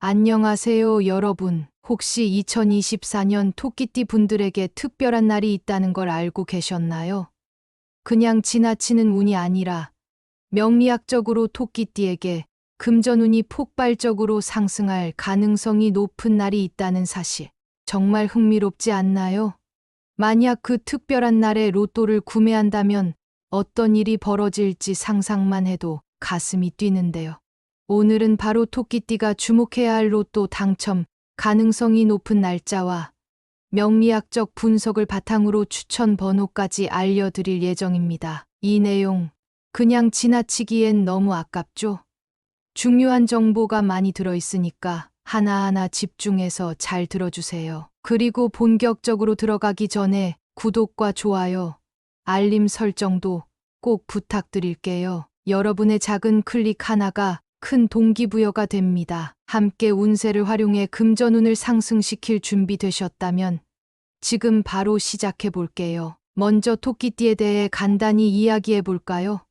안녕하세요, 여러분. 혹시 2024년 토끼띠 분들에게 특별한 날이 있다는 걸 알고 계셨나요? 그냥 지나치는 운이 아니라 명리학적으로 토끼띠에게 금전운이 폭발적으로 상승할 가능성이 높은 날이 있다는 사실. 정말 흥미롭지 않나요? 만약 그 특별한 날에 로또를 구매한다면 어떤 일이 벌어질지 상상만 해도 가슴이 뛰는데요. 오늘은 바로 토끼띠가 주목해야 할 로또 당첨 가능성이 높은 날짜와 명리학적 분석을 바탕으로 추천 번호까지 알려드릴 예정입니다. 이 내용 그냥 지나치기엔 너무 아깝죠? 중요한 정보가 많이 들어있으니까 하나하나 집중해서 잘 들어주세요. 그리고 본격적으로 들어가기 전에 구독과 좋아요, 알림 설정도 꼭 부탁드릴게요. 여러분의 작은 클릭 하나가 큰 동기부여가 됩니다. 함께 운세를 활용해 금전운을 상승시킬 준비 되셨다면 지금 바로 시작해 볼게요. 먼저 토끼띠에 대해 간단히 이야기해 볼까요?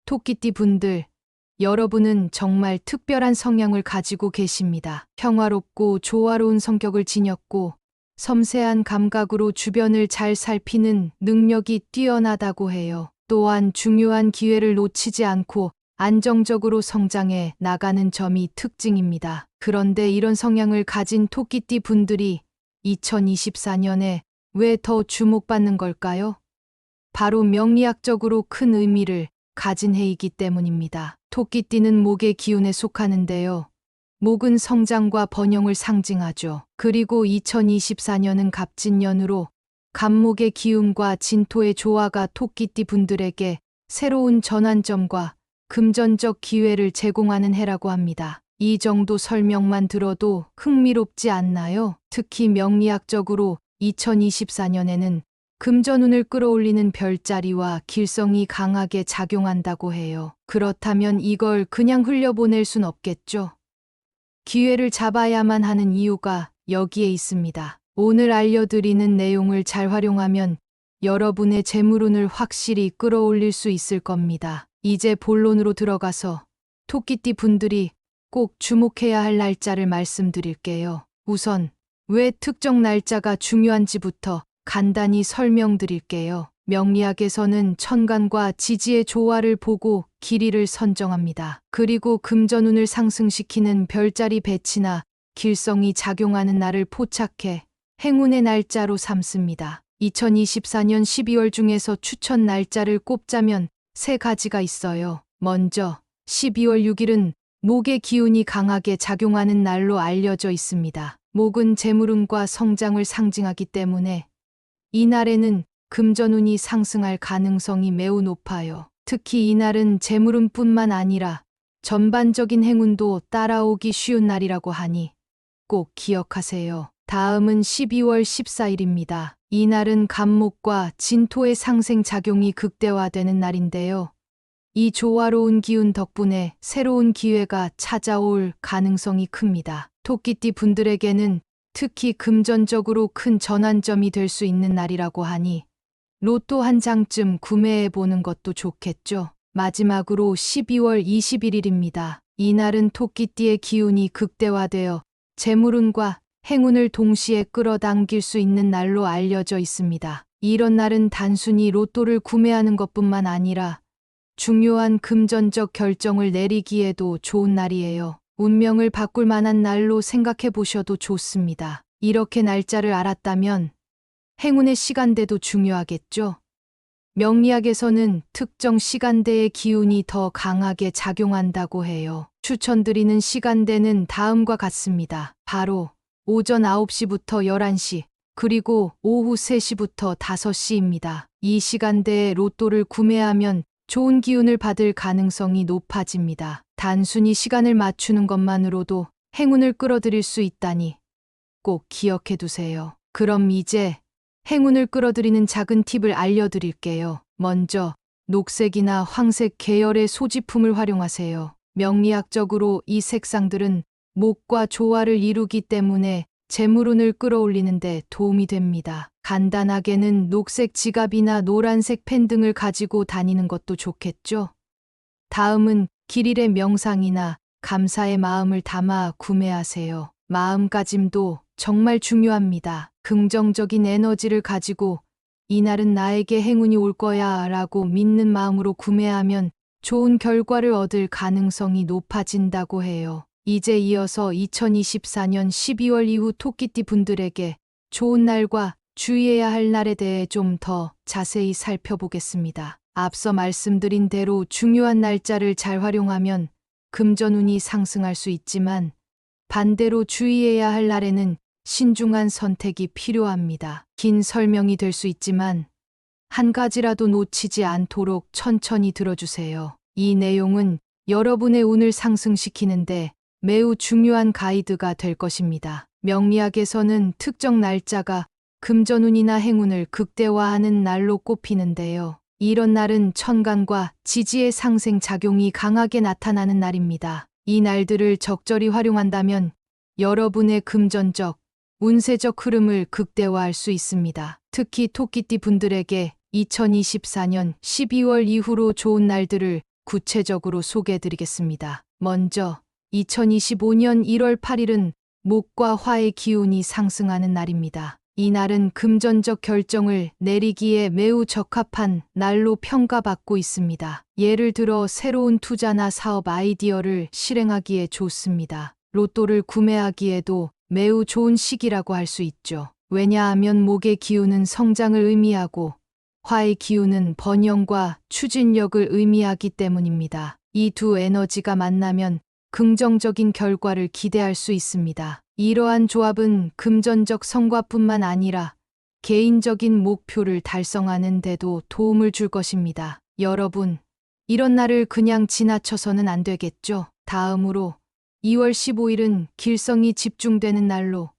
토끼띠 분들, 여러분은 정말 특별한 성향을 가지고 계십니다. 평화롭고 조화로운 성격을 지녔고 섬세한 감각으로 주변을 잘 살피는 능력이 뛰어나다고 해요. 또한 중요한 기회를 놓치지 않고 안정적으로 성장해 나가는 점이 특징입니다. 그런데 이런 성향을 가진 토끼띠 분들이 2024년에 왜 더 주목받는 걸까요? 바로 명리학적으로 큰 의미를 가진 해이기 때문입니다. 토끼띠는 목의 기운에 속하는데요. 목은 성장과 번영을 상징하죠. 그리고 2024년은 갑진년으로 갑목의 기운과 진토의 조화가 토끼띠 분들에게 새로운 전환점과 금전적 기회를 제공하는 해라고 합니다. 이 정도 설명만 들어도 흥미롭지 않나요? 특히 명리학적으로 2024년에는 금전운을 끌어올리는 별자리와 길성이 강하게 작용한다고 해요. 그렇다면 이걸 그냥 흘려보낼 순 없겠죠? 기회를 잡아야만 하는 이유가 여기에 있습니다. 오늘 알려드리는 내용을 잘 활용하면 여러분의 재물운을 확실히 끌어올릴 수 있을 겁니다. 이제 본론으로 들어가서 토끼띠 분들이 꼭 주목해야 할 날짜를 말씀드릴게요. 우선 왜 특정 날짜가 중요한지부터 간단히 설명드릴게요. 명리학에서는 천간과 지지의 조화를 보고 길이를 선정합니다. 그리고 금전운을 상승시키는 별자리 배치나 길성이 작용하는 날을 포착해 행운의 날짜로 삼습니다. 2024년 12월 중에서 추천 날짜를 꼽자면 세 가지가 있어요. 먼저 12월 6일은 목의 기운이 강하게 작용하는 날로 알려져 있습니다. 목은 재물운과 성장을 상징하기 때문에 이 날에는 금전운이 상승할 가능성이 매우 높아요. 특히 이날은 재물운뿐만 아니라 전반적인 행운도 따라오기 쉬운 날이라고 하니 꼭 기억하세요. 다음은 12월 14일입니다. 이 날은 갑목과 진토의 상생 작용이 극대화되는 날인데요. 이 조화로운 기운 덕분에 새로운 기회가 찾아올 가능성이 큽니다. 토끼띠 분들에게는 특히 금전적으로 큰 전환점이 될 수 있는 날이라고 하니 로또 한 장쯤 구매해 보는 것도 좋겠죠. 마지막으로 12월 21일입니다. 이 날은 토끼띠의 기운이 극대화되어 재물운과 행운을 동시에 끌어당길 수 있는 날로 알려져 있습니다. 이런 날은 단순히 로또를 구매하는 것뿐만 아니라 중요한 금전적 결정을 내리기에도 좋은 날이에요. 운명을 바꿀 만한 날로 생각해 보셔도 좋습니다. 이렇게 날짜를 알았다면 행운의 시간대도 중요하겠죠? 명리학에서는 특정 시간대의 기운이 더 강하게 작용한다고 해요. 추천드리는 시간대는 다음과 같습니다. 바로 오전 9시부터 11시, 그리고 오후 3시부터 5시입니다. 이 시간대에 로또를 구매하면 좋은 기운을 받을 가능성이 높아집니다. 단순히 시간을 맞추는 것만으로도 행운을 끌어들일 수 있다니 꼭 기억해 두세요. 그럼 이제 행운을 끌어들이는 작은 팁을 알려드릴게요. 먼저 녹색이나 황색 계열의 소지품을 활용하세요. 명리학적으로 이 색상들은 목과 조화를 이루기 때문에 재물운을 끌어올리는 데 도움이 됩니다. 간단하게는 녹색 지갑이나 노란색 펜 등을 가지고 다니는 것도 좋겠죠. 다음은 길일의 명상이나 감사의 마음을 담아 구매하세요. 마음가짐도 정말 중요합니다. 긍정적인 에너지를 가지고 이날은 나에게 행운이 올 거야 라고 믿는 마음으로 구매하면 좋은 결과를 얻을 가능성이 높아진다고 해요. 이제 이어서 2024년 12월 이후 토끼띠 분들에게 좋은 날과 주의해야 할 날에 대해 좀 더 자세히 살펴보겠습니다. 앞서 말씀드린 대로 중요한 날짜를 잘 활용하면 금전운이 상승할 수 있지만 반대로 주의해야 할 날에는 신중한 선택이 필요합니다. 긴 설명이 될 수 있지만 한 가지라도 놓치지 않도록 천천히 들어주세요. 이 내용은 여러분의 운을 상승시키는데 매우 중요한 가이드가 될 것입니다. 명리학에서는 특정 날짜가 금전운이나 행운을 극대화하는 날로 꼽히는데요. 이런 날은 천간과 지지의 상생 작용이 강하게 나타나는 날입니다. 이 날들을 적절히 활용한다면 여러분의 금전적, 운세적 흐름을 극대화할 수 있습니다. 특히 토끼띠 분들에게 2024년 12월 이후로 좋은 날들을 구체적으로 소개해드리겠습니다. 먼저 2025년 1월 8일은 목과 화의 기운이 상승하는 날입니다. 이 날은 금전적 결정을 내리기에 매우 적합한 날로 평가받고 있습니다. 예를 들어 새로운 투자나 사업 아이디어를 실행하기에 좋습니다. 로또를 구매하기에도 매우 좋은 시기라고 할 수 있죠. 왜냐하면 목의 기운은 성장을 의미하고 화의 기운은 번영과 추진력을 의미하기 때문입니다. 이 두 에너지가 만나면 긍정적인 결과를 기대할 수 있습니다. 이러한 조합은 금전적 성과뿐만 아니라 개인적인 목표를 달성하는 데도 도움을 줄 것입니다. 여러분, 이런 날을 그냥 지나쳐서는 안 되겠죠? 다음으로 2월 15일은 길성이 집중되는 날로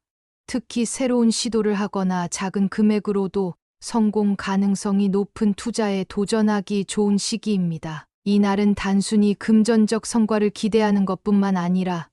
특히 새로운 시도를 하거나 작은 금액으로도 성공 가능성이 높은 투자에 도전하기 좋은 시기입니다. 이 날은 단순히 금전적 성과를 기대하는 것뿐만 아니라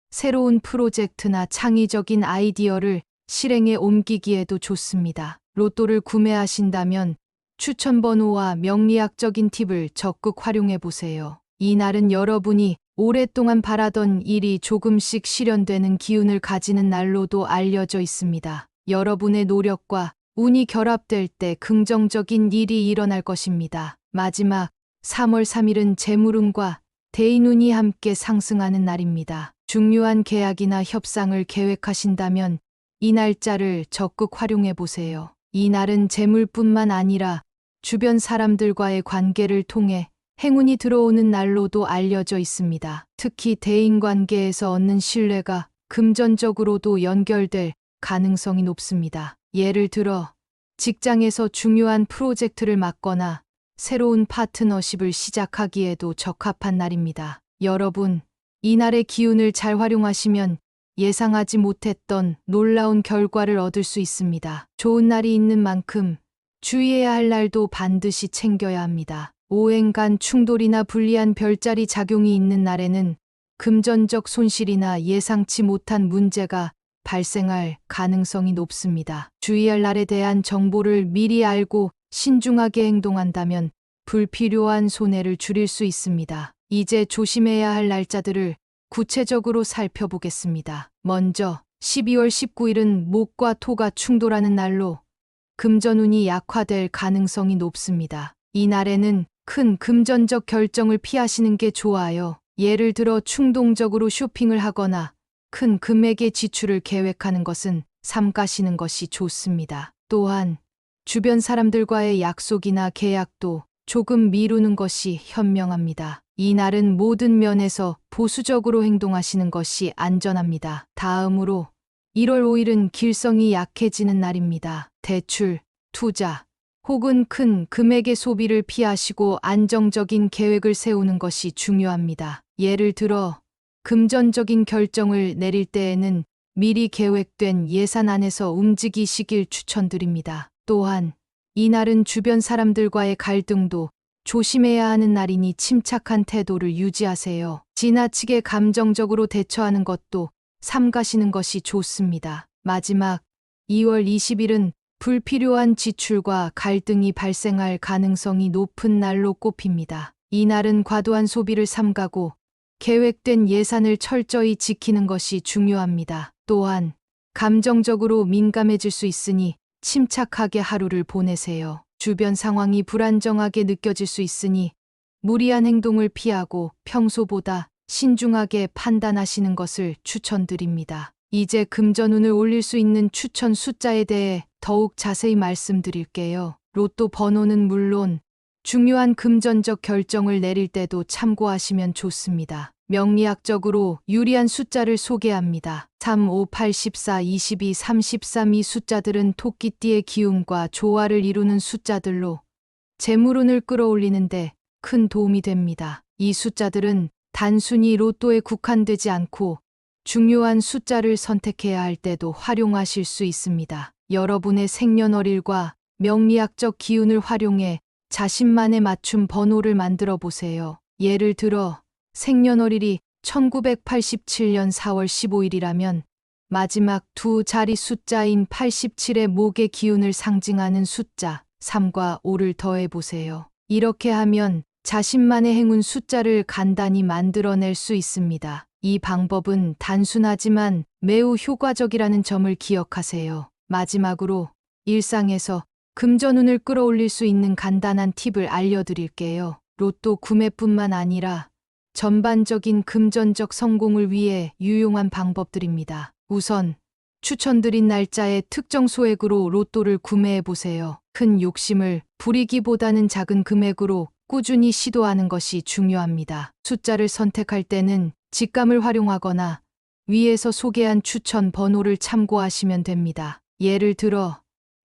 새로운 프로젝트나 창의적인 아이디어를 실행에 옮기기에도 좋습니다. 로또를 구매하신다면 추천 번호와 명리학적인 팁을 적극 활용해 보세요. 이 날은 여러분이 오랫동안 바라던 일이 조금씩 실현되는 기운을 가지는 날로도 알려져 있습니다. 여러분의 노력과 운이 결합될 때 긍정적인 일이 일어날 것입니다. 마지막 3월 3일은 재물운과 대인운이 함께 상승하는 날입니다. 중요한 계약이나 협상을 계획하신다면 이 날짜를 적극 활용해 보세요. 이 날은 재물뿐만 아니라 주변 사람들과의 관계를 통해 행운이 들어오는 날로도 알려져 있습니다. 특히 대인관계에서 얻는 신뢰가 금전적으로도 연결될 가능성이 높습니다. 예를 들어 직장에서 중요한 프로젝트를 맡거나 새로운 파트너십을 시작하기에도 적합한 날입니다. 여러분, 이 날의 기운을 잘 활용하시면 예상하지 못했던 놀라운 결과를 얻을 수 있습니다. 좋은 날이 있는 만큼 주의해야 할 날도 반드시 챙겨야 합니다. 오행 간 충돌이나 불리한 별자리 작용이 있는 날에는 금전적 손실이나 예상치 못한 문제가 발생할 가능성이 높습니다. 주의할 날에 대한 정보를 미리 알고 신중하게 행동한다면 불필요한 손해를 줄일 수 있습니다. 이제 조심해야 할 날짜들을 구체적으로 살펴보겠습니다. 먼저 12월 19일은 목과 토가 충돌하는 날로 금전운이 약화될 가능성이 높습니다. 이 날에는 큰 금전적 결정을 피하시는 게 좋아요. 예를 들어 충동적으로 쇼핑을 하거나 큰 금액의 지출을 계획하는 것은 삼가시는 것이 좋습니다. 또한 주변 사람들과의 약속이나 계약도 조금 미루는 것이 현명합니다. 이 날은 모든 면에서 보수적으로 행동하시는 것이 안전합니다. 다음으로 1월 5일은 길성이 약해지는 날입니다. 대출, 투자, 혹은 큰 금액의 소비를 피하시고 안정적인 계획을 세우는 것이 중요합니다. 예를 들어 금전적인 결정을 내릴 때에는 미리 계획된 예산 안에서 움직이시길 추천드립니다. 또한 이날은 주변 사람들과의 갈등도 조심해야 하는 날이니 침착한 태도를 유지하세요. 지나치게 감정적으로 대처하는 것도 삼가시는 것이 좋습니다. 마지막 2월 20일은 불필요한 지출과 갈등이 발생할 가능성이 높은 날로 꼽힙니다. 이 날은 과도한 소비를 삼가고 계획된 예산을 철저히 지키는 것이 중요합니다. 또한 감정적으로 민감해질 수 있으니 침착하게 하루를 보내세요. 주변 상황이 불안정하게 느껴질 수 있으니 무리한 행동을 피하고 평소보다 신중하게 판단하시는 것을 추천드립니다. 이제 금전운을 올릴 수 있는 추천 숫자에 대해 더욱 자세히 말씀드릴게요. 로또 번호는 물론 중요한 금전적 결정을 내릴 때도 참고하시면 좋습니다. 명리학적으로 유리한 숫자를 소개합니다. 3, 5, 8, 14, 22, 33 이 숫자들은 토끼띠의 기운과 조화를 이루는 숫자들로 재물운을 끌어올리는데 큰 도움이 됩니다. 이 숫자들은 단순히 로또에 국한되지 않고 중요한 숫자를 선택해야 할 때도 활용하실 수 있습니다. 여러분의 생년월일과 명리학적 기운을 활용해 자신만의 맞춤 번호를 만들어 보세요. 예를 들어 생년월일이 1987년 4월 15일이라면 마지막 두 자리 숫자인 87의 목의 기운을 상징하는 숫자 3과 5를 더해 보세요. 이렇게 하면 자신만의 행운 숫자를 간단히 만들어낼 수 있습니다. 이 방법은 단순하지만 매우 효과적이라는 점을 기억하세요. 마지막으로 일상에서 금전운을 끌어올릴 수 있는 간단한 팁을 알려드릴게요. 로또 구매뿐만 아니라 전반적인 금전적 성공을 위해 유용한 방법들입니다. 우선 추천드린 날짜에 특정 소액으로 로또를 구매해 보세요. 큰 욕심을 부리기보다는 작은 금액으로 꾸준히 시도하는 것이 중요합니다. 숫자를 선택할 때는 직감을 활용하거나 위에서 소개한 추천 번호를 참고하시면 됩니다. 예를 들어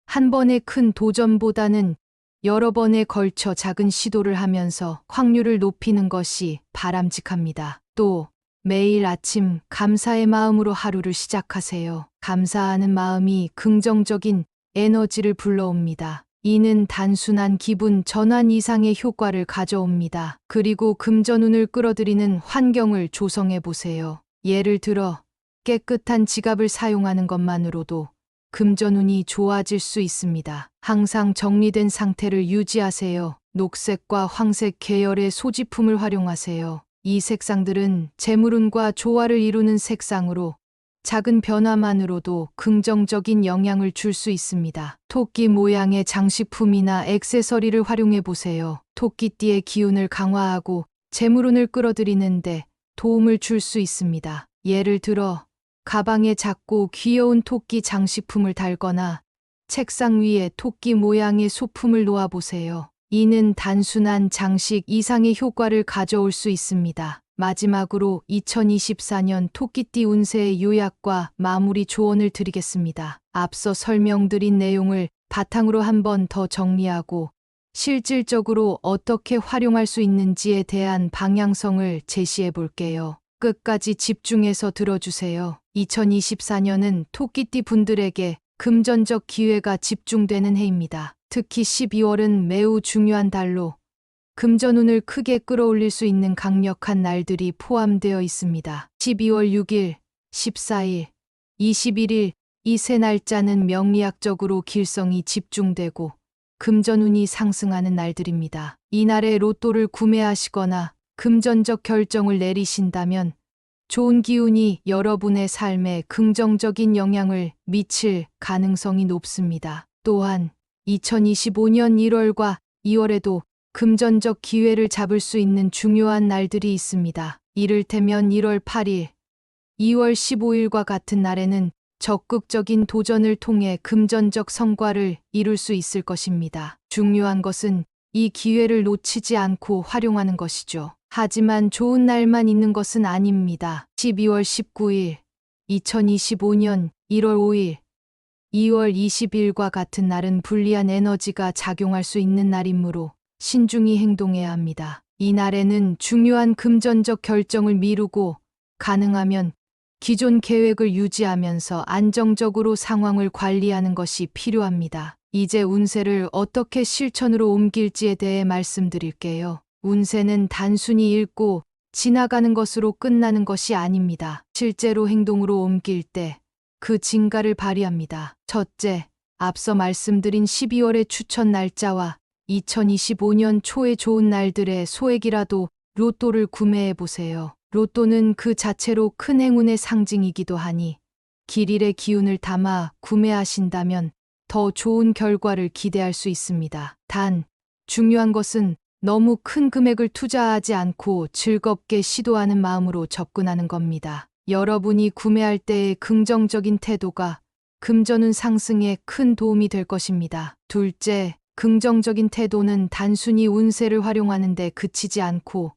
한 번의 큰 도전보다는 여러 번에 걸쳐 작은 시도를 하면서 확률을 높이는 것이 바람직합니다. 또 매일 아침 감사의 마음으로 하루를 시작하세요. 감사하는 마음이 긍정적인 에너지를 불러옵니다. 이는 단순한 기분 전환 이상의 효과를 가져옵니다. 그리고 금전운을 끌어들이는 환경을 조성해 보세요. 예를 들어 깨끗한 지갑을 사용하는 것만으로도 금전운이 좋아질 수 있습니다. 항상 정리된 상태를 유지하세요. 녹색과 황색 계열의 소지품을 활용하세요. 이 색상들은 재물운과 조화를 이루는 색상으로 작은 변화만으로도 긍정적인 영향을 줄 수 있습니다. 토끼 모양의 장식품이나 액세서리를 활용해 보세요. 토끼띠의 기운을 강화하고 재물운을 끌어들이는데 도움을 줄 수 있습니다. 예를 들어 가방에 작고 귀여운 토끼 장식품을 달거나 책상 위에 토끼 모양의 소품을 놓아보세요. 이는 단순한 장식 이상의 효과를 가져올 수 있습니다. 마지막으로 2024년 토끼띠 운세의 요약과 마무리 조언을 드리겠습니다. 앞서 설명드린 내용을 바탕으로 한 번 더 정리하고 실질적으로 어떻게 활용할 수 있는지에 대한 방향성을 제시해 볼게요. 끝까지 집중해서 들어주세요. 2024년은 토끼띠 분들에게 금전적 기회가 집중되는 해입니다. 특히 12월은 매우 중요한 달로 금전운을 크게 끌어올릴 수 있는 강력한 날들이 포함되어 있습니다. 12월 6일, 14일, 21일 이 세 날짜는 명리학적으로 길성이 집중되고 금전운이 상승하는 날들입니다. 이날에 로또를 구매하시거나 금전적 결정을 내리신다면 좋은 기운이 여러분의 삶에 긍정적인 영향을 미칠 가능성이 높습니다. 또한 2025년 1월과 2월에도 금전적 기회를 잡을 수 있는 중요한 날들이 있습니다. 이를테면 1월 8일, 2월 15일과 같은 날에는 적극적인 도전을 통해 금전적 성과를 이룰 수 있을 것입니다. 중요한 것은 이 기회를 놓치지 않고 활용하는 것이죠. 하지만 좋은 날만 있는 것은 아닙니다. 12월 19일, 2025년 1월 5일, 2월 20일과 같은 날은 불리한 에너지가 작용할 수 있는 날이므로 신중히 행동해야 합니다. 이 날에는 중요한 금전적 결정을 미루고 가능하면 기존 계획을 유지하면서 안정적으로 상황을 관리하는 것이 필요합니다. 이제 운세를 어떻게 실천으로 옮길지에 대해 말씀드릴게요. 운세는 단순히 읽고 지나가는 것으로 끝나는 것이 아닙니다. 실제로 행동으로 옮길 때 그 진가를 발휘합니다. 첫째, 앞서 말씀드린 12월의 추천 날짜와 2025년 초의 좋은 날들의 소액이라도 로또를 구매해 보세요. 로또는 그 자체로 큰 행운의 상징이기도 하니 길일의 기운을 담아 구매하신다면 더 좋은 결과를 기대할 수 있습니다. 단, 중요한 것은 너무 큰 금액을 투자하지 않고 즐겁게 시도하는 마음으로 접근하는 겁니다. 여러분이 구매할 때의 긍정적인 태도가 금전운 상승에 큰 도움이 될 것입니다. 둘째, 긍정적인 태도는 단순히 운세를 활용하는 데 그치지 않고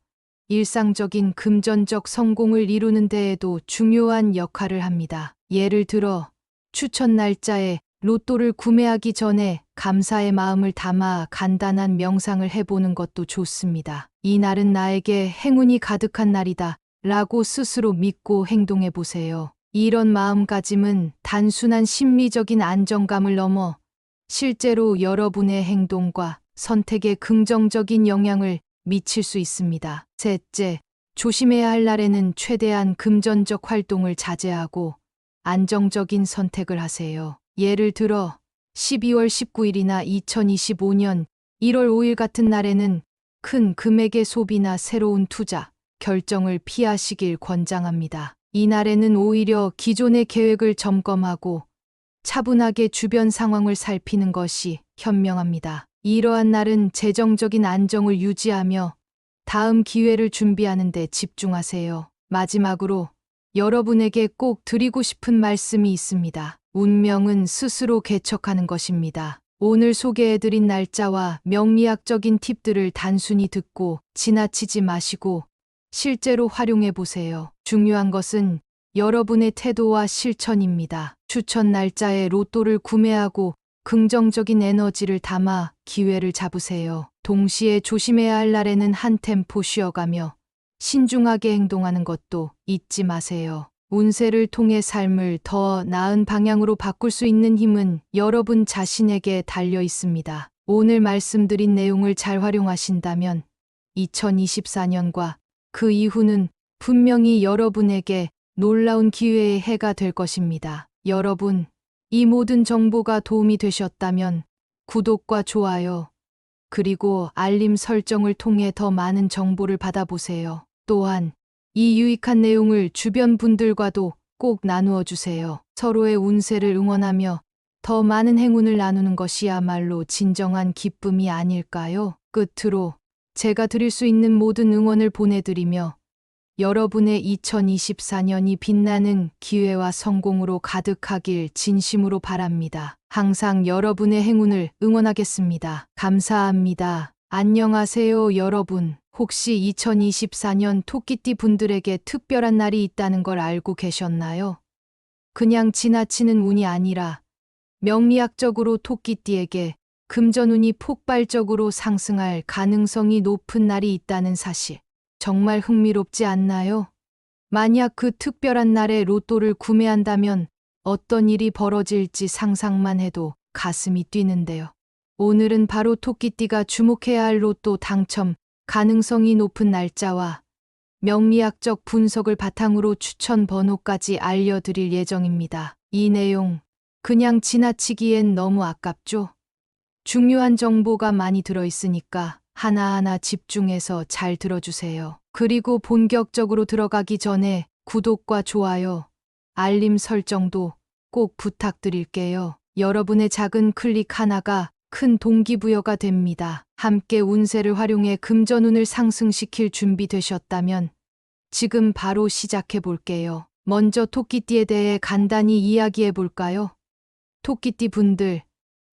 일상적인 금전적 성공을 이루는 데에도 중요한 역할을 합니다. 예를 들어, 추천 날짜에 로또를 구매하기 전에 감사의 마음을 담아 간단한 명상을 해보는 것도 좋습니다. 이 날은 나에게 행운이 가득한 날이다 라고 스스로 믿고 행동해 보세요. 이런 마음가짐은 단순한 심리적인 안정감을 넘어 실제로 여러분의 행동과 선택에 긍정적인 영향을 미칠 수 있습니다. 셋째, 조심해야 할 날에는 최대한 금전적 활동을 자제하고 안정적인 선택을 하세요. 예를 들어 12월 19일이나 2025년 1월 5일 같은 날에는 큰 금액의 소비나 새로운 투자, 결정을 피하시길 권장합니다. 이 날에는 오히려 기존의 계획을 점검하고 차분하게 주변 상황을 살피는 것이 현명합니다. 이러한 날은 재정적인 안정을 유지하며 다음 기회를 준비하는 데 집중하세요. 마지막으로 여러분에게 꼭 드리고 싶은 말씀이 있습니다. 운명은 스스로 개척하는 것입니다. 오늘 소개해드린 날짜와 명리학적인 팁들을 단순히 듣고 지나치지 마시고 실제로 활용해 보세요. 중요한 것은 여러분의 태도와 실천입니다. 추천 날짜에 로또를 구매하고 긍정적인 에너지를 담아 기회를 잡으세요. 동시에 조심해야 할 날에는 한 템포 쉬어가며 신중하게 행동하는 것도 잊지 마세요. 운세를 통해 삶을 더 나은 방향으로 바꿀 수 있는 힘은 여러분 자신에게 달려 있습니다. 오늘 말씀드린 내용을 잘 활용하신다면 2024년과 그 이후는 분명히 여러분에게 놀라운 기회의 해가 될 것입니다. 여러분, 이 모든 정보가 도움이 되셨다면 구독과 좋아요, 그리고 알림 설정을 통해 더 많은 정보를 받아보세요. 또한 이 유익한 내용을 주변 분들과도 꼭 나누어 주세요. 서로의 운세를 응원하며 더 많은 행운을 나누는 것이야말로 진정한 기쁨이 아닐까요? 끝으로 제가 드릴 수 있는 모든 응원을 보내드리며 여러분의 2024년이 빛나는 기회와 성공으로 가득하길 진심으로 바랍니다. 항상 여러분의 행운을 응원하겠습니다. 감사합니다. 안녕하세요, 여러분. 혹시 2024년 토끼띠 분들에게 특별한 날이 있다는 걸 알고 계셨나요? 그냥 지나치는 운이 아니라 명리학적으로 토끼띠에게 금전운이 폭발적으로 상승할 가능성이 높은 날이 있다는 사실. 정말 흥미롭지 않나요? 만약 그 특별한 날에 로또를 구매한다면 어떤 일이 벌어질지 상상만 해도 가슴이 뛰는데요. 오늘은 바로 토끼띠가 주목해야 할 로또 당첨 가능성이 높은 날짜와 명리학적 분석을 바탕으로 추천 번호까지 알려드릴 예정입니다. 이 내용 그냥 지나치기엔 너무 아깝죠? 중요한 정보가 많이 들어있으니까 하나하나 집중해서 잘 들어주세요. 그리고 본격적으로 들어가기 전에 구독과 좋아요, 알림 설정도 꼭 부탁드릴게요. 여러분의 작은 클릭 하나가 큰 동기부여가 됩니다. 함께 운세를 활용해 금전운을 상승시킬 준비 되셨다면 지금 바로 시작해 볼게요. 먼저 토끼띠에 대해 간단히 이야기해 볼까요? 토끼띠 분들,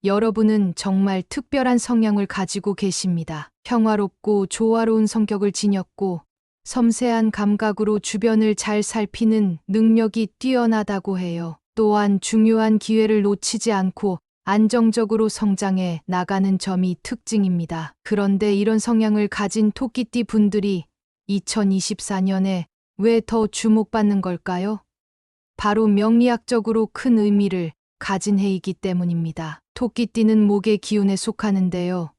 여러분은 정말 특별한 성향을 가지고 계십니다. 평화롭고 조화로운 성격을 지녔고 섬세한 감각으로 주변을 잘 살피는 능력이 뛰어나다고 해요. 또한 중요한 기회를 놓치지 않고 안정적으로 성장해 나가는 점이 특징입니다. 그런데 이런 성향을 가진 토끼띠 분들이 2024년에 왜 더 주목받는 걸까요? 바로 명리학적으로 큰 의미를 가진 해이기 때문입니다. 토끼띠는 목의 기운에 속하는데요.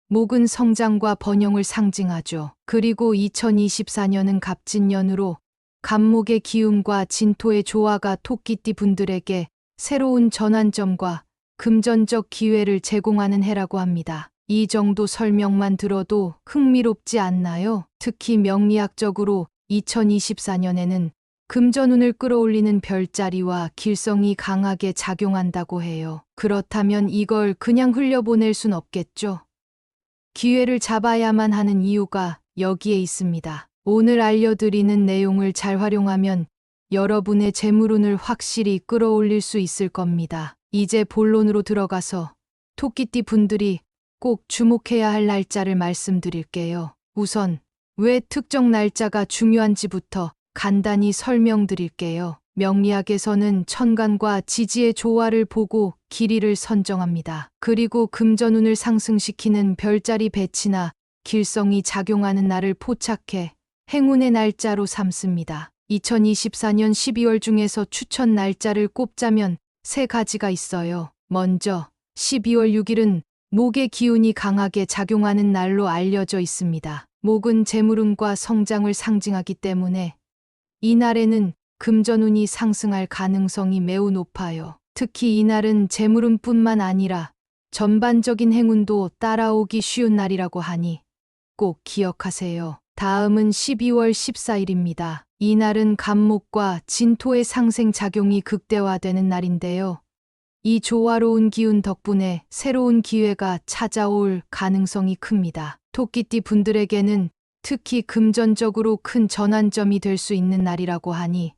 목은 성장과 번영을 상징하죠. 그리고 2024년은 갑진년으로 갑목의 기운과 진토의 조화가 토끼띠 분들에게 새로운 전환점과 금전적 기회를 제공하는 해라고 합니다. 이 정도 설명만 들어도 흥미롭지 않나요? 특히 명리학적으로 2024년에는 금전운을 끌어올리는 별자리와 길성이 강하게 작용한다고 해요. 그렇다면 이걸 그냥 흘려보낼 순 없겠죠? 기회를 잡아야만 하는 이유가 여기에 있습니다. 오늘 알려드리는 내용을 잘 활용하면 여러분의 재물운을 확실히 끌어올릴 수 있을 겁니다. 이제 본론으로 들어가서 토끼띠 분들이 꼭 주목해야 할 날짜를 말씀드릴게요. 우선 왜 특정 날짜가 중요한지부터 간단히 설명드릴게요. 명리학에서는 천간과 지지의 조화를 보고 길이를 선정합니다. 그리고 금전운을 상승시키는 별자리 배치나 길성이 작용하는 날을 포착해 행운의 날짜로 삼습니다. 2024년 12월 중에서 추천 날짜를 꼽자면 세 가지가 있어요. 먼저 12월 6일은 목의 기운이 강하게 작용하는 날로 알려져 있습니다. 목은 재물운과 성장을 상징하기 때문에 이 날에는 금전운이 상승할 가능성이 매우 높아요. 특히 이날은 재물운뿐만 아니라 전반적인 행운도 따라오기 쉬운 날이라고 하니 꼭 기억하세요. 다음은 12월 14일입니다. 이날은 간목과 진토의 상생 작용이 극대화되는 날인데요. 이 조화로운 기운 덕분에 새로운 기회가 찾아올 가능성이 큽니다. 토끼띠 분들에게는 특히 금전적으로 큰 전환점이 될 수 있는 날이라고 하니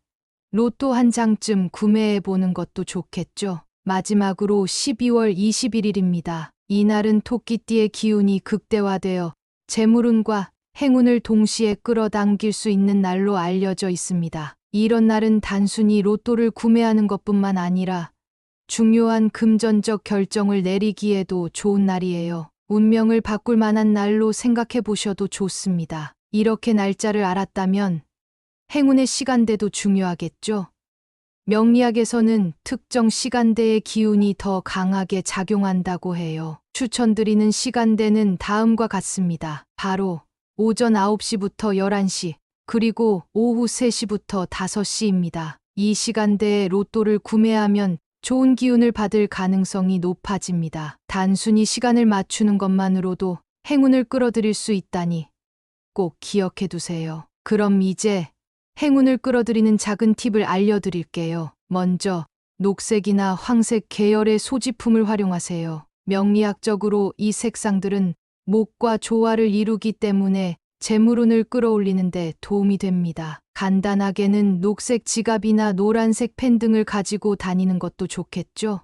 로또 한 장쯤 구매해 보는 것도 좋겠죠. 마지막으로 12월 21일입니다. 이날은 토끼띠의 기운이 극대화되어 재물운과 행운을 동시에 끌어당길 수 있는 날로 알려져 있습니다. 이런 날은 단순히 로또를 구매하는 것뿐만 아니라 중요한 금전적 결정을 내리기에도 좋은 날이에요. 운명을 바꿀 만한 날로 생각해 보셔도 좋습니다. 이렇게 날짜를 알았다면 행운의 시간대도 중요하겠죠? 명리학에서는 특정 시간대의 기운이 더 강하게 작용한다고 해요. 추천드리는 시간대는 다음과 같습니다. 바로 오전 9시부터 11시, 그리고 오후 3시부터 5시입니다. 이 시간대에 로또를 구매하면 좋은 기운을 받을 가능성이 높아집니다. 단순히 시간을 맞추는 것만으로도 행운을 끌어들일 수 있다니 꼭 기억해 두세요. 그럼 이제 행운을 끌어들이는 작은 팁을 알려드릴게요. 먼저 녹색이나 황색 계열의 소지품을 활용하세요. 명리학적으로 이 색상들은 목과 조화를 이루기 때문에 재물운을 끌어올리는데 도움이 됩니다. 간단하게는 녹색 지갑이나 노란색 펜 등을 가지고 다니는 것도 좋겠죠.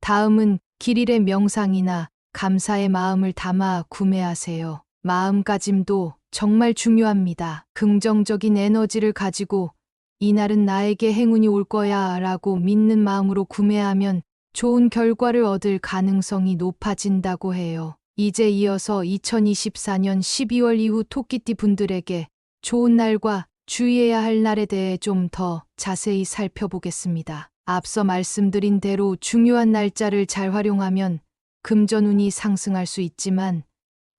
다음은 길일의 명상이나 감사의 마음을 담아 구매하세요. 마음가짐도 정말 중요합니다. 긍정적인 에너지를 가지고 이날은 나에게 행운이 올 거야 라고 믿는 마음으로 구매하면 좋은 결과를 얻을 가능성이 높아진다고 해요. 이제 이어서 2024년 12월 이후 토끼띠 분들에게 좋은 날과 주의해야 할 날에 대해 좀 더 자세히 살펴보겠습니다. 앞서 말씀드린 대로 중요한 날짜를 잘 활용하면 금전운이 상승할 수 있지만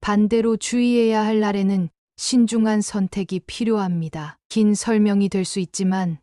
반대로 주의해야 할 날에는 신중한 선택이 필요합니다. 긴 설명이 될 수 있지만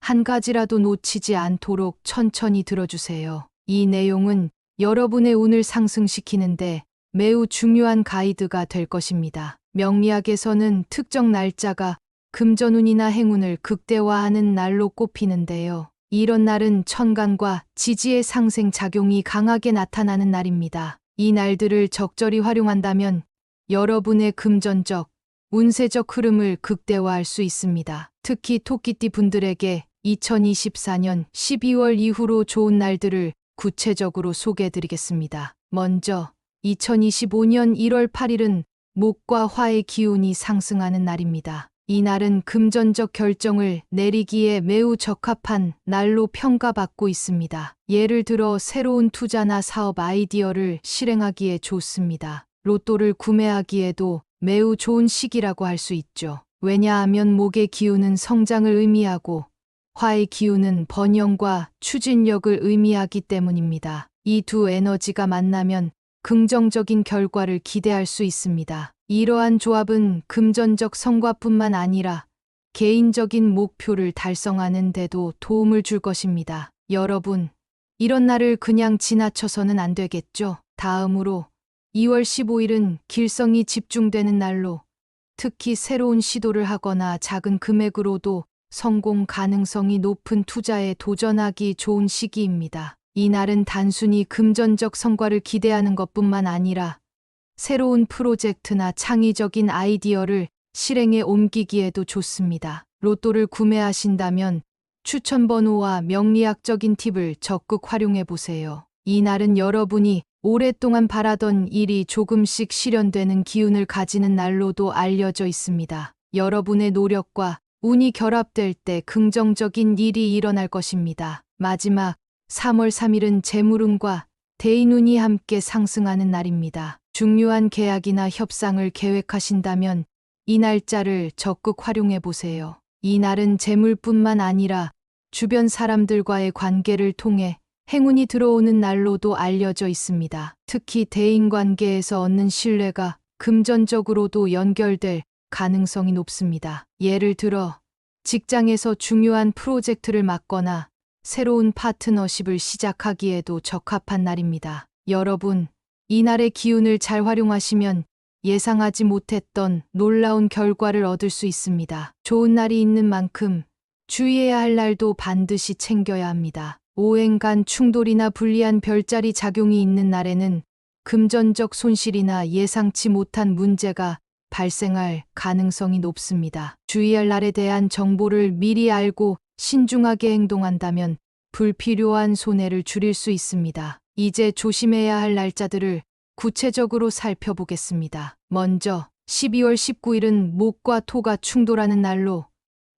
한 가지라도 놓치지 않도록 천천히 들어주세요. 이 내용은 여러분의 운을 상승시키는데 매우 중요한 가이드가 될 것입니다. 명리학에서는 특정 날짜가 금전운이나 행운을 극대화하는 날로 꼽히는데요. 이런 날은 천간과 지지의 상생 작용이 강하게 나타나는 날입니다. 이 날들을 적절히 활용한다면 여러분의 금전적, 운세적 흐름을 극대화할 수 있습니다. 특히 토끼띠 분들에게 2024년 12월 이후로 좋은 날들을 구체적으로 소개해드리겠습니다. 먼저 2025년 1월 8일은 목과 화의 기운이 상승하는 날입니다. 이 날은 금전적 결정을 내리기에 매우 적합한 날로 평가받고 있습니다. 예를 들어 새로운 투자나 사업 아이디어를 실행하기에 좋습니다. 로또를 구매하기에도 매우 좋은 시기라고 할 수 있죠. 왜냐하면 목의 기운은 성장을 의미하고 화의 기운은 번영과 추진력을 의미하기 때문입니다. 이 두 에너지가 만나면 긍정적인 결과를 기대할 수 있습니다. 이러한 조합은 금전적 성과뿐만 아니라 개인적인 목표를 달성하는 데도 도움을 줄 것입니다. 여러분, 이런 날을 그냥 지나쳐서는 안 되겠죠? 다음으로 2월 15일은 길성이 집중되는 날로 특히 새로운 시도를 하거나 작은 금액으로도 성공 가능성이 높은 투자에 도전하기 좋은 시기입니다. 이날은 단순히 금전적 성과를 기대하는 것뿐만 아니라 새로운 프로젝트나 창의적인 아이디어를 실행에 옮기기에도 좋습니다. 로또를 구매하신다면 추천 번호와 명리학적인 팁을 적극 활용해 보세요. 이날은 여러분이 오랫동안 바라던 일이 조금씩 실현되는 기운을 가지는 날로도 알려져 있습니다. 여러분의 노력과 운이 결합될 때 긍정적인 일이 일어날 것입니다. 마지막 3월 3일은 재물운과 대인운이 함께 상승하는 날입니다. 중요한 계약이나 협상을 계획하신다면 이 날짜를 적극 활용해 보세요. 이 날은 재물뿐만 아니라 주변 사람들과의 관계를 통해 행운이 들어오는 날로도 알려져 있습니다. 특히 대인관계에서 얻는 신뢰가 금전적으로도 연결될 가능성이 높습니다. 예를 들어 직장에서 중요한 프로젝트를 맡거나 새로운 파트너십을 시작하기에도 적합한 날입니다. 여러분, 이날의 기운을 잘 활용하시면 예상하지 못했던 놀라운 결과를 얻을 수 있습니다. 좋은 날이 있는 만큼 주의해야 할 날도 반드시 챙겨야 합니다. 오행 간 충돌이나 불리한 별자리 작용이 있는 날에는 금전적 손실이나 예상치 못한 문제가 발생할 가능성이 높습니다. 주의할 날에 대한 정보를 미리 알고 신중하게 행동한다면 불필요한 손해를 줄일 수 있습니다. 이제 조심해야 할 날짜들을 구체적으로 살펴보겠습니다. 먼저 12월 19일은 목과 토가 충돌하는 날로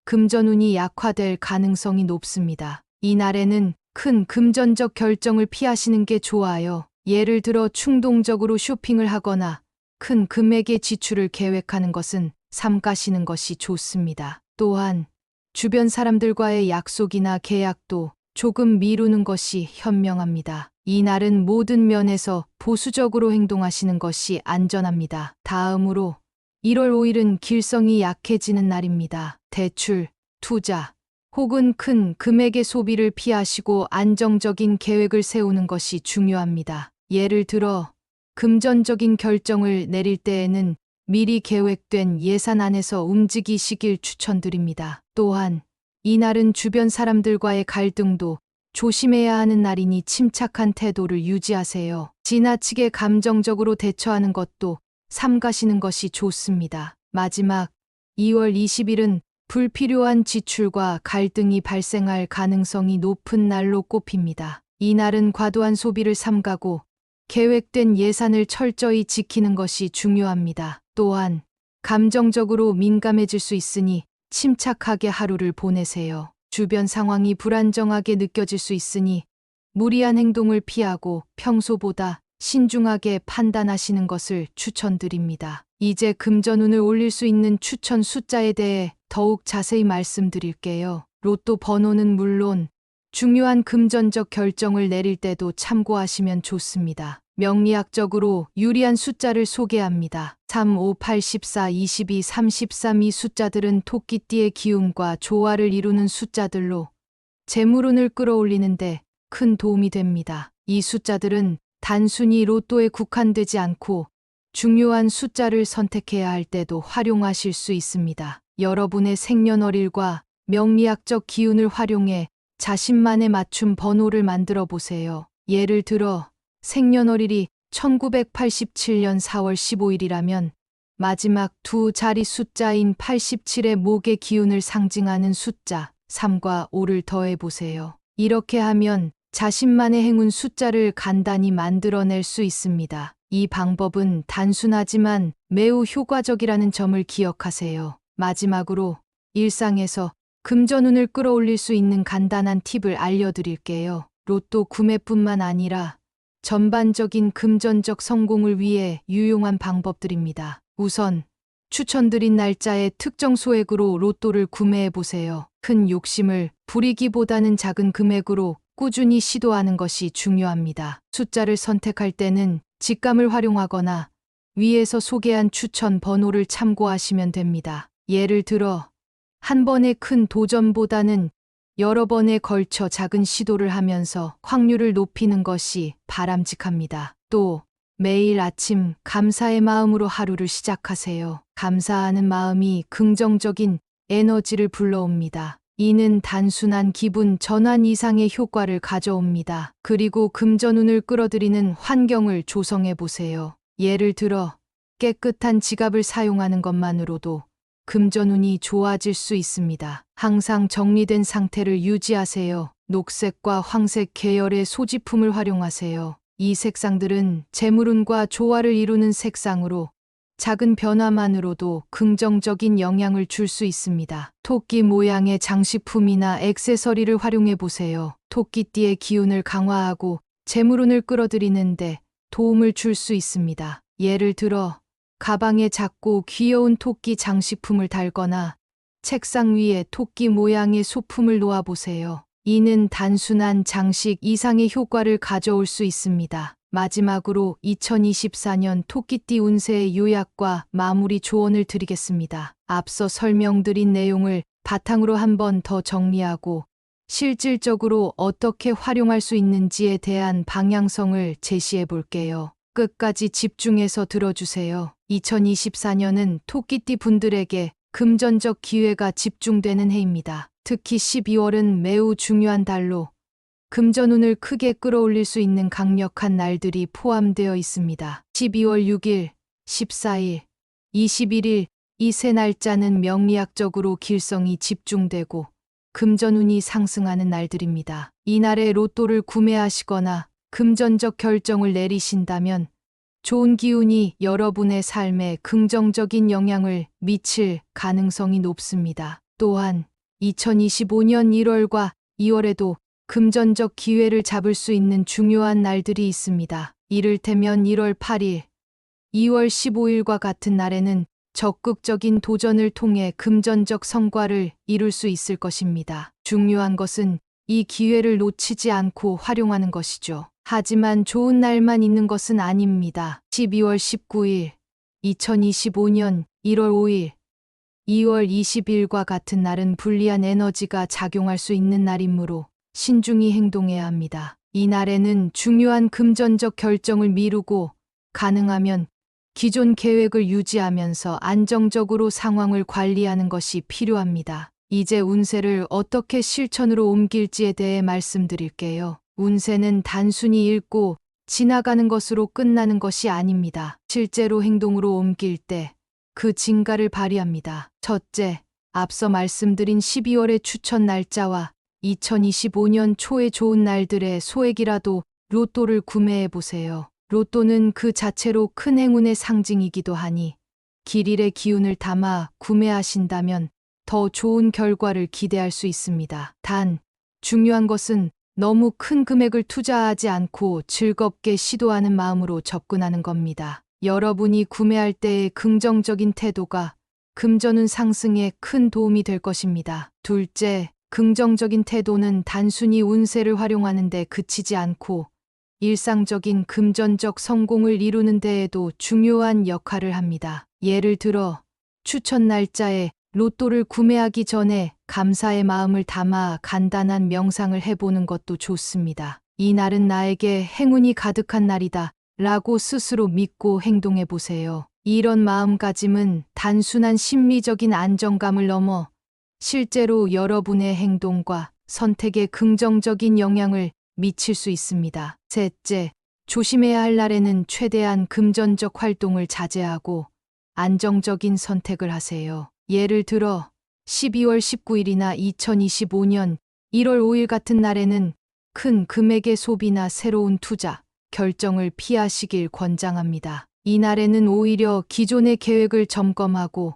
금전운이 약화될 가능성이 높습니다. 이 날에는 큰 금전적 결정을 피하시는 게 좋아요. 예를 들어 충동적으로 쇼핑을 하거나 큰 금액의 지출을 계획하는 것은 삼가시는 것이 좋습니다. 또한 주변 사람들과의 약속이나 계약도 조금 미루는 것이 현명합니다. 이 날은 모든 면에서 보수적으로 행동하시는 것이 안전합니다. 다음으로 1월 5일은 길성이 약해지는 날입니다. 대출, 투자, 혹은 큰 금액의 소비를 피하시고 안정적인 계획을 세우는 것이 중요합니다. 예를 들어 금전적인 결정을 내릴 때에는 미리 계획된 예산 안에서 움직이시길 추천드립니다. 또한 이날은 주변 사람들과의 갈등도 조심해야 하는 날이니 침착한 태도를 유지하세요. 지나치게 감정적으로 대처하는 것도 삼가시는 것이 좋습니다. 마지막 2월 20일은 불필요한 지출과 갈등이 발생할 가능성이 높은 날로 꼽힙니다. 이 날은 과도한 소비를 삼가고 계획된 예산을 철저히 지키는 것이 중요합니다. 또한 감정적으로 민감해질 수 있으니 침착하게 하루를 보내세요. 주변 상황이 불안정하게 느껴질 수 있으니 무리한 행동을 피하고 평소보다 신중하게 판단하시는 것을 추천드립니다. 이제 금전운을 올릴 수 있는 추천 숫자에 대해 더욱 자세히 말씀드릴게요. 로또 번호는 물론 중요한 금전적 결정을 내릴 때도 참고하시면 좋습니다. 명리학적으로 유리한 숫자를 소개합니다. 3, 5, 8, 14, 22, 33 이 숫자들은 토끼띠의 기운과 조화를 이루는 숫자들로 재물운을 끌어올리는데 큰 도움이 됩니다. 이 숫자들은 단순히 로또에 국한되지 않고 중요한 숫자를 선택해야 할 때도 활용하실 수 있습니다. 여러분의 생년월일과 명리학적 기운을 활용해 자신만의 맞춤 번호를 만들어 보세요. 예를 들어 생년월일이 1987년 4월 15일이라면 마지막 두 자리 숫자인 87의 목의 기운을 상징하는 숫자 3과 5를 더해 보세요. 이렇게 하면 자신만의 행운 숫자를 간단히 만들어낼 수 있습니다. 이 방법은 단순하지만 매우 효과적이라는 점을 기억하세요. 마지막으로 일상에서 금전운을 끌어올릴 수 있는 간단한 팁을 알려드릴게요. 로또 구매뿐만 아니라 전반적인 금전적 성공을 위해 유용한 방법들입니다. 우선 추천드린 날짜에 특정 소액으로 로또를 구매해 보세요. 큰 욕심을 부리기보다는 작은 금액으로 꾸준히 시도하는 것이 중요합니다. 숫자를 선택할 때는 직감을 활용하거나 위에서 소개한 추천 번호를 참고하시면 됩니다. 예를 들어 한 번의 큰 도전보다는 여러 번에 걸쳐 작은 시도를 하면서 확률을 높이는 것이 바람직합니다. 또 매일 아침 감사의 마음으로 하루를 시작하세요. 감사하는 마음이 긍정적인 에너지를 불러옵니다. 이는 단순한 기분 전환 이상의 효과를 가져옵니다. 그리고 금전운을 끌어들이는 환경을 조성해 보세요. 예를 들어 깨끗한 지갑을 사용하는 것만으로도 금전운이 좋아질 수 있습니다. 항상 정리된 상태를 유지하세요. 녹색과 황색 계열의 소지품을 활용하세요. 이 색상들은 재물운과 조화를 이루는 색상으로 작은 변화만으로도 긍정적인 영향을 줄 수 있습니다. 토끼 모양의 장식품이나 액세서리를 활용해 보세요. 토끼띠의 기운을 강화하고 재물운을 끌어들이는데 도움을 줄 수 있습니다. 예를 들어 가방에 작고 귀여운 토끼 장식품을 달거나 책상 위에 토끼 모양의 소품을 놓아 보세요. 이는 단순한 장식 이상의 효과를 가져올 수 있습니다. 마지막으로 2024년 토끼띠 운세의 요약과 마무리 조언을 드리겠습니다. 앞서 설명드린 내용을 바탕으로 한 번 더 정리하고 실질적으로 어떻게 활용할 수 있는지에 대한 방향성을 제시해 볼게요. 끝까지 집중해서 들어주세요. 2024년은 토끼띠 분들에게 금전적 기회가 집중되는 해입니다. 특히 12월은 매우 중요한 달로 금전운을 크게 끌어올릴 수 있는 강력한 날들이 포함되어 있습니다. 12월 6일, 14일, 21일 이 세 날짜는 명리학적으로 길성이 집중되고 금전운이 상승하는 날들입니다. 이날에 로또를 구매하시거나 금전적 결정을 내리신다면 좋은 기운이 여러분의 삶에 긍정적인 영향을 미칠 가능성이 높습니다. 또한 2025년 1월과 2월에도 금전적 기회를 잡을 수 있는 중요한 날들이 있습니다. 이를테면 1월 8일, 2월 15일과 같은 날에는 적극적인 도전을 통해 금전적 성과를 이룰 수 있을 것입니다. 중요한 것은 이 기회를 놓치지 않고 활용하는 것이죠. 하지만 좋은 날만 있는 것은 아닙니다. 12월 19일, 2025년 1월 5일, 2월 20일과 같은 날은 불리한 에너지가 작용할 수 있는 날이므로 신중히 행동해야 합니다. 이 날에는 중요한 금전적 결정을 미루고 가능하면 기존 계획을 유지하면서 안정적으로 상황을 관리하는 것이 필요합니다. 이제 운세를 어떻게 실천으로 옮길지에 대해 말씀드릴게요. 운세는 단순히 읽고 지나가는 것으로 끝나는 것이 아닙니다. 실제로 행동으로 옮길 때 그 진가를 발휘합니다. 첫째, 앞서 말씀드린 12월의 추천 날짜와 2025년 초의 좋은 날들의 소액이라도 로또를 구매해 보세요. 로또는 그 자체로 큰 행운의 상징이기도 하니 길일의 기운을 담아 구매하신다면 더 좋은 결과를 기대할 수 있습니다. 단, 중요한 것은 너무 큰 금액을 투자하지 않고 즐겁게 시도하는 마음으로 접근하는 겁니다. 여러분이 구매할 때의 긍정적인 태도가 금전운 상승에 큰 도움이 될 것입니다. 둘째, 긍정적인 태도는 단순히 운세를 활용하는 데 그치지 않고 일상적인 금전적 성공을 이루는 데에도 중요한 역할을 합니다. 예를 들어 추천 날짜에 로또를 구매하기 전에 감사의 마음을 담아 간단한 명상을 해보는 것도 좋습니다. 이 날은 나에게 행운이 가득한 날이다 라고 스스로 믿고 행동해 보세요. 이런 마음가짐은 단순한 심리적인 안정감을 넘어 실제로 여러분의 행동과 선택에 긍정적인 영향을 미칠 수 있습니다. 셋째, 조심해야 할 날에는 최대한 금전적 활동을 자제하고 안정적인 선택을 하세요. 예를 들어 12월 19일이나 2025년 1월 5일 같은 날에는 큰 금액의 소비나 새로운 투자, 결정을 피하시길 권장합니다. 이 날에는 오히려 기존의 계획을 점검하고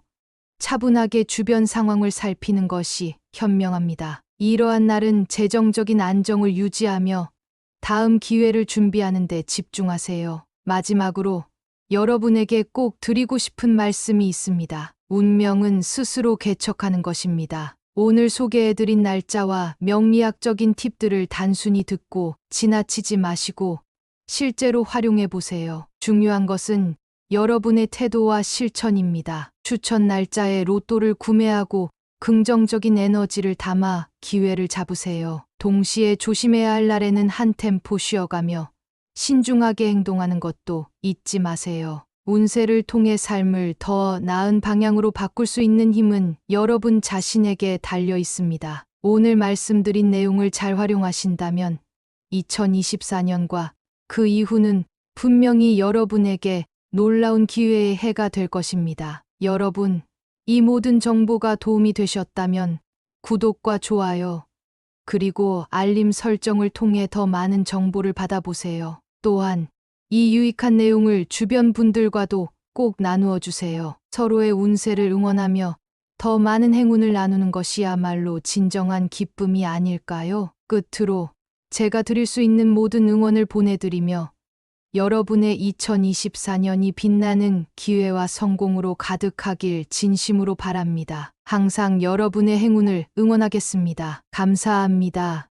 차분하게 주변 상황을 살피는 것이 현명합니다. 이러한 날은 재정적인 안정을 유지하며 다음 기회를 준비하는 데 집중하세요. 마지막으로 여러분에게 꼭 드리고 싶은 말씀이 있습니다. 운명은 스스로 개척하는 것입니다. 오늘 소개해드린 날짜와 명리학적인 팁들을 단순히 듣고 지나치지 마시고 실제로 활용해 보세요. 중요한 것은 여러분의 태도와 실천입니다. 추천 날짜에 로또를 구매하고 긍정적인 에너지를 담아 기회를 잡으세요. 동시에 조심해야 할 날에는 한 템포 쉬어가며 신중하게 행동하는 것도 잊지 마세요. 운세를 통해 삶을 더 나은 방향으로 바꿀 수 있는 힘은 여러분 자신에게 달려 있습니다. 오늘 말씀드린 내용을 잘 활용하신다면 2024년과 그 이후는 분명히 여러분에게 놀라운 기회의 해가 될 것입니다. 여러분, 이 모든 정보가 도움이 되셨다면 구독과 좋아요, 그리고 알림 설정을 통해 더 많은 정보를 받아보세요. 또한 이 유익한 내용을 주변 분들과도 꼭 나누어 주세요. 서로의 운세를 응원하며 더 많은 행운을 나누는 것이야말로 진정한 기쁨이 아닐까요? 끝으로 제가 드릴 수 있는 모든 응원을 보내드리며 여러분의 2024년이 빛나는 기회와 성공으로 가득하길 진심으로 바랍니다. 항상 여러분의 행운을 응원하겠습니다. 감사합니다.